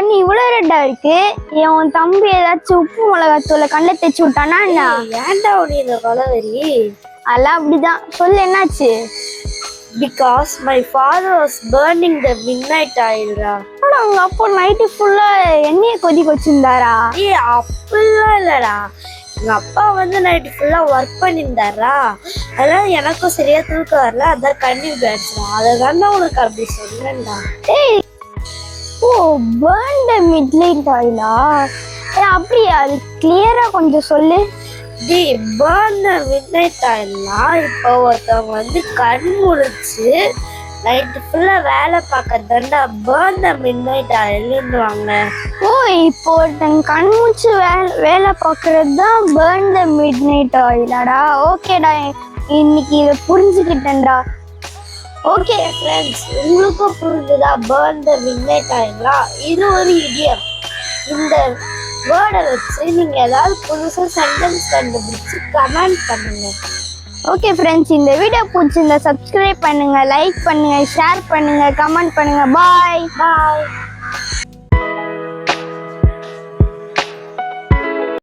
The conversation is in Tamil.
கண் இவ்வளவு ரெட்டா இருக்கு. உன் தம்பி ஏதாச்சும் உப்பு மிளகாத்தூளை கண்ணில் தேய்ச்சி விட்டானா என்ன? ஏன்டா உனி இந்த கொலவெறி? அதெல்லாம் அப்படிதான். சொல்லு என்னாச்சு? Because my father was burning the midnight oil. உங்க அப்பா நைட்டு ஃபுல்லா எண்ணெயை கொதிக்க வச்சிருந்தாரா? அப்படிலாம் இல்லடா, எங்க அப்பா வந்து நைட்டு ஃபுல்லா ஒர்க் பண்ணியிருந்தாரா, அதெல்லாம் எனக்கும் சரியா தூக்கம் வரல, அதான் கண்ணீர் பேசுறோம். அதை தானே உனக்கு அப்படி சொல்றேன்டா. ஏய், ஓ burn the midnight oil-ஆ? அப்படியா? அது கிளியரா கொஞ்சம் சொல்லு. burn the midnight oil-னா இப்போ ஒருத்தவங்க வந்து கண் முழிச்சு நைட்டு ஃபுல்லா வேலை பார்க்கறதாண்டா burn the midnight oil-ன்னுவாங்க. ஓ, இப்போ ஒருத்தன் கண் மூச்சு வேலை பார்க்கறது தான் burn the midnight oil-ஆடா? ஓகேடா, இன்னைக்கு இதை புரிஞ்சுக்கிட்டேன்டா. ஓகே ஃப்ரெண்ட்ஸ், உங்களுக்கும் புரிஞ்சுதா burn the midnight oil-ஆ? இது ஒரு இடியம். இந்த வேர்டை வச்சு நீங்க ஏதாவது புதுசா சென்டென்ஸ் கண்டுபிடிச்சு கமெண்ட் பண்ணுங்க. ஓகே ஃப்ரெண்ட்ஸ், இந்த வீடியோ பிடிச்சிருந்தா சப்ஸ்கிரைப் பண்ணுங்க, லைக் பண்ணுங்க, ஷேர் பண்ணுங்க, கமெண்ட் பண்ணுங்க. பாய்.